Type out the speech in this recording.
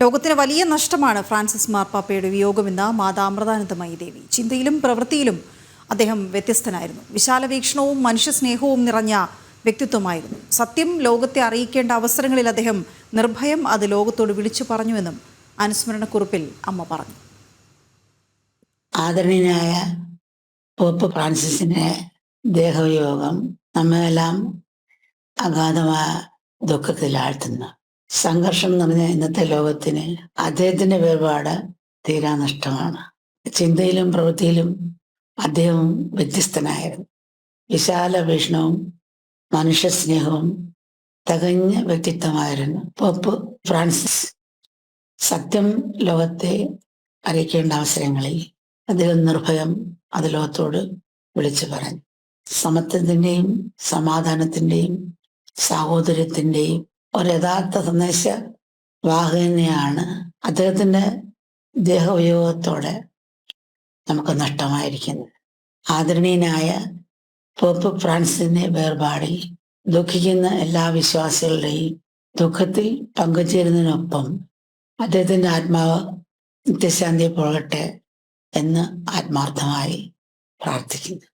ലോകത്തിന് വലിയ നഷ്ടമാണ് ഫ്രാൻസിസ് മാർപ്പാപ്പയുടെ വിയോഗമെന്ന് മാതാ അമൃതാനന്ദമയി ദേവി. ചിന്തയിലും പ്രവൃത്തിയിലും അദ്ദേഹം വ്യത്യസ്തനായിരുന്നു. വിശാല വീക്ഷണവും മനുഷ്യസ്നേഹവും നിറഞ്ഞ വ്യക്തിത്വമായിരുന്നു. സത്യം ലോകത്തെ അറിയിക്കേണ്ട അവസരങ്ങളിൽ അദ്ദേഹം നിർഭയം അത് ലോകത്തോട് വിളിച്ചു പറഞ്ഞുവെന്നും അനുസ്മരണക്കുറിപ്പിൽ അമ്മ പറഞ്ഞു. ആദരണീയനായ പോപ്പ് ഫ്രാൻസിസിന്റെ ദേഹവിയോഗം നമ്മെല്ലാം അഗാധമായ ദുഃഖത്തിലാഴ്ത്തുന്നു. സംഘർഷം നിറഞ്ഞ ഇന്നത്തെ ലോകത്തിന് അദ്ദേഹത്തിന്റെ വേർപാട് തീരാ നഷ്ടമാണ്. ചിന്തയിലും പ്രവൃത്തിയിലും അദ്ദേഹം വ്യത്യസ്തനായിരുന്നു. വിശാല വീക്ഷണവും മനുഷ്യസ്നേഹവും തികഞ്ഞ വ്യക്തിത്വമായിരുന്നു പോപ്പ് ഫ്രാൻസിസ്. സത്യം ലോകത്തെ അറിയിക്കേണ്ട അവസരങ്ങളിൽ അദ്ദേഹം നിർഭയം അത് ലോകത്തോട് വിളിച്ചു പറഞ്ഞു. സമത്വത്തിന്റെയും സമാധാനത്തിന്റെയും സാഹോദര്യത്തിന്റെയും ഒരു യഥാർത്ഥ സന്ദേശ വാഹകനെയാണ്. അദ്ദേഹത്തിന്റെ ദേഹവിയോഗത്തോടെ നമുക്ക് നഷ്ടമായിരിക്കുന്നത്. ആദരണീയനായ പോപ്പ് ഫ്രാൻസിന്റെ വേർപാടിൽ ദുഃഖിക്കുന്ന എല്ലാ വിശ്വാസികളുടെയും ദുഃഖത്തിൽ പങ്കുചേരുന്നതിനൊപ്പം അദ്ദേഹത്തിന്റെ ആത്മാവ് നിത്യശാന്തിയെ പോകട്ടെ എന്ന് ആത്മാർത്ഥമായി പ്രാർത്ഥിക്കുന്നു.